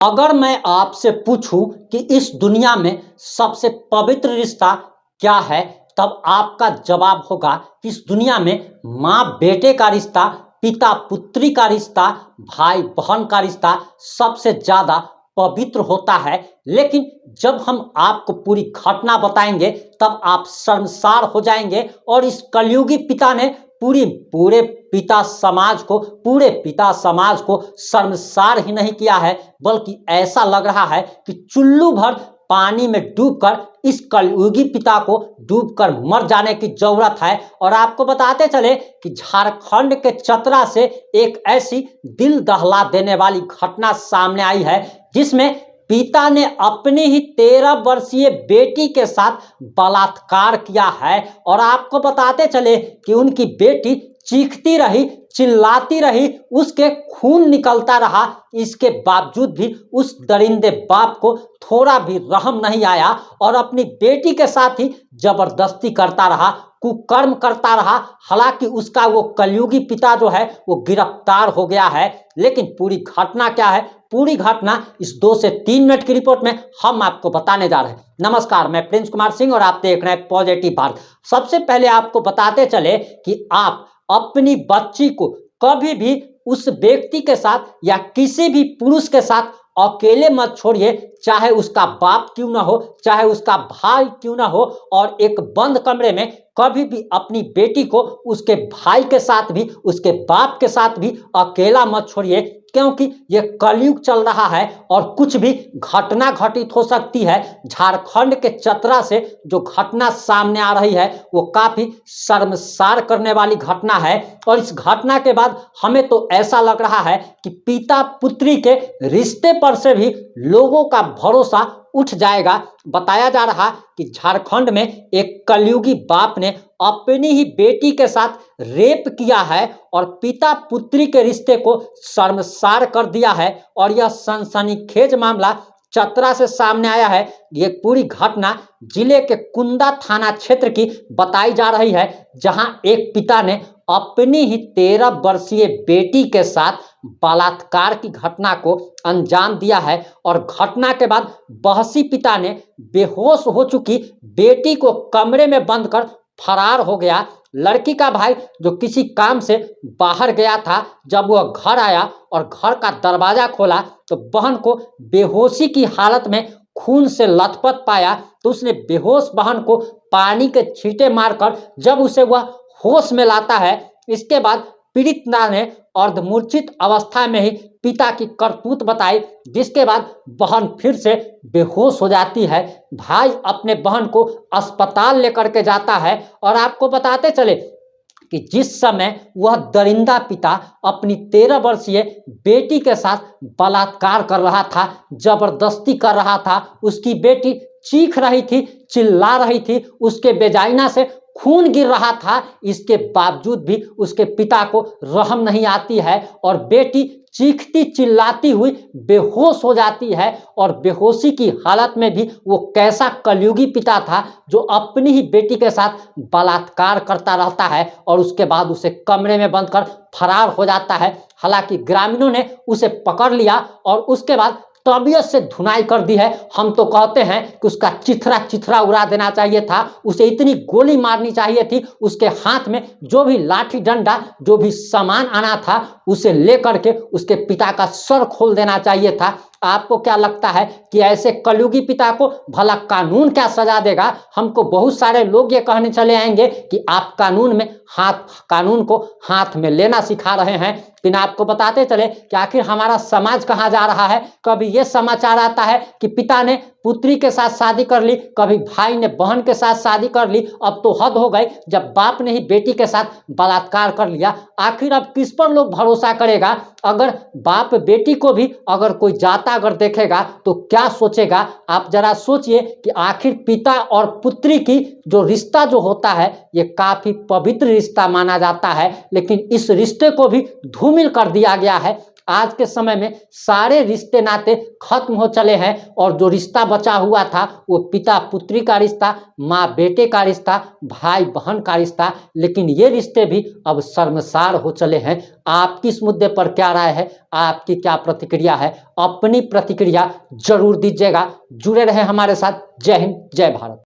अगर मैं आपसे पूछूं कि इस दुनिया में सबसे पवित्र रिश्ता क्या है, तब आपका जवाब होगा कि इस दुनिया में माँ बेटे का रिश्ता, पिता पुत्री का रिश्ता, भाई बहन का रिश्ता सबसे ज्यादा पवित्र होता है। लेकिन जब हम आपको पूरी घटना बताएंगे तब आप शर्मसार हो जाएंगे। और इस कलयुगी पिता ने पूरे पिता समाज को शर्मसार ही नहीं किया है, बल्कि ऐसा लग रहा है कि चुल्लू भर पानी में डूबकर इस कलयुगी पिता को डूबकर मर जाने की जरूरत है। और आपको बताते चले कि झारखंड के चतरा से एक ऐसी दिल दहला देने वाली घटना सामने आई है, जिसमें पिता ने अपनी ही 13 वर्षीय बेटी के साथ बलात्कार किया है। और आपको बताते चले कि उनकी बेटी चीखती रही, चिल्लाती रही, उसके खून निकलता रहा। इसके बावजूद भी उस दरिंदे बाप को थोड़ा भी रहम नहीं आया और अपनी बेटी के साथ ही जबरदस्ती करता रहा, कुकर्म करता रहा। हालांकि उसका वो कलयुगी पिता जो है वो गिरफ्तार हो गया है। लेकिन पूरी घटना क्या है, पूरी घटना इस 2 से 3 मिनट की रिपोर्ट में हम आपको बताने जा रहे हैं। नमस्कार, मैं प्रिंस कुमार सिंह और आप देख रहे हैं पॉजिटिव भारत। सबसे पहले आपको बताते चले कि आप अपनी बच्ची को कभी भी उस व्यक्ति के साथ या किसी भी पुरुष के साथ अकेले मत छोड़िए, चाहे उसका बाप क्यों ना हो, चाहे उसका भाई क्यों ना हो। और एक बंद कमरे में कभी भी अपनी बेटी को उसके भाई के साथ भी, उसके बाप के साथ भी अकेला मत छोड़िए, क्योंकि ये कलयुग चल रहा है और कुछ भी घटना घटित हो सकती है। झारखंड के चतरा से जो घटना सामने आ रही है वो काफी शर्मसार करने वाली घटना है। और इस घटना के बाद हमें तो ऐसा लग रहा है कि पिता पुत्री के रिश्ते पर से भी लोगों का भरोसा उठ जाएगा। बताया जा रहा कि झारखंड में एक कलयुगी बाप ने अपनी ही बेटी के साथ रेप किया है और पिता पुत्री के रिश्ते को शर्मसार कर दिया है। और यह सनसनीखेज मामला चतरा से सामने आया है। ये पूरी घटना जिले के कुंदा थाना क्षेत्र की बताई जा रही है, जहां एक पिता ने अपनी ही 13 वर्षीय बेटी के साथ बलात्कार की घटना को अंजाम दिया है। और घटना के बाद बहसी पिता ने बेहोश हो चुकी बेटी को कमरे में बंद कर फरार हो गया। लड़की का भाई जो किसी काम से बाहर गया था, जब वह घर आया और घर का दरवाजा खोला तो बहन को बेहोशी की हालत में खून से लथपथ पाया। तो उसने बेहोश बहन को पानी के छींटे मारकर जब उसे वह होश में लाता है, इसके बाद पीड़ित ने अर्धमूर्छित अवस्था में ही पिता की करतूत बताई, जिसके बाद बहन फिर से बेहोश हो जाती है। भाई अपने बहन को अस्पताल लेकर के जाता है। और आपको बताते चले कि जिस समय वह दरिंदा पिता अपनी 13 वर्षीय बेटी के साथ बलात्कार कर रहा था, जबरदस्ती कर रहा था, उसकी बेटी चीख रही थी, चिल्ला रही थी, उसके बेजाइना से खून गिर रहा था। इसके बावजूद भी उसके पिता को रहम नहीं आती है और बेटी चीखती चिल्लाती हुई बेहोश हो जाती है। और बेहोशी की हालत में भी वो कैसा कलयुगी पिता था जो अपनी ही बेटी के साथ बलात्कार करता रहता है और उसके बाद उसे कमरे में बंद कर फरार हो जाता है। हालांकि ग्रामीणों ने उसे पकड़ लिया और उसके बाद तबीयत से धुनाई कर दी है। हम तो कहते हैं कि उसका चिथरा चिथरा उड़ा देना चाहिए था, उसे इतनी गोली मारनी चाहिए थी। उसके हाथ में जो भी लाठी डंडा, जो भी सामान आना था, उसे लेकर के उसके पिता का सर खोल देना चाहिए था। आपको क्या लगता है कि ऐसे कलयुगी पिता को भला कानून क्या सजा देगा? हमको बहुत सारे लोग ये कहने चले आएंगे कि आप कानून को हाथ में लेना सिखा रहे हैं। लेकिन आपको बताते चले कि आखिर हमारा समाज कहाँ जा रहा है। कभी ये समाचार आता है कि पिता ने पुत्री के साथ शादी कर ली, कभी भाई ने बहन के साथ शादी कर ली। अब तो हद हो गई, जब बाप ने ही बेटी के साथ बलात्कार कर लिया। आखिर अब किस पर लोग भरोसा करेगा? अगर बाप बेटी को भी अगर कोई जाता अगर देखेगा तो क्या सोचेगा? आप जरा सोचिए कि आखिर पिता और पुत्री की जो रिश्ता जो होता है ये काफी पवित्र रिश्ता माना जाता है, लेकिन इस रिश्ते को भी धूमिल कर दिया गया है। आज के समय में सारे रिश्ते नाते खत्म हो चले हैं और जो रिश्ता बचा हुआ था वो पिता पुत्री का रिश्ता, माँ बेटे का रिश्ता, भाई बहन का रिश्ता, लेकिन ये रिश्ते भी अब शर्मसार हो चले हैं। आपकी इस मुद्दे पर क्या राय है, आपकी क्या प्रतिक्रिया है? अपनी प्रतिक्रिया जरूर दीजिएगा। जुड़े रहे हमारे साथ। जय हिंद, जय भारत।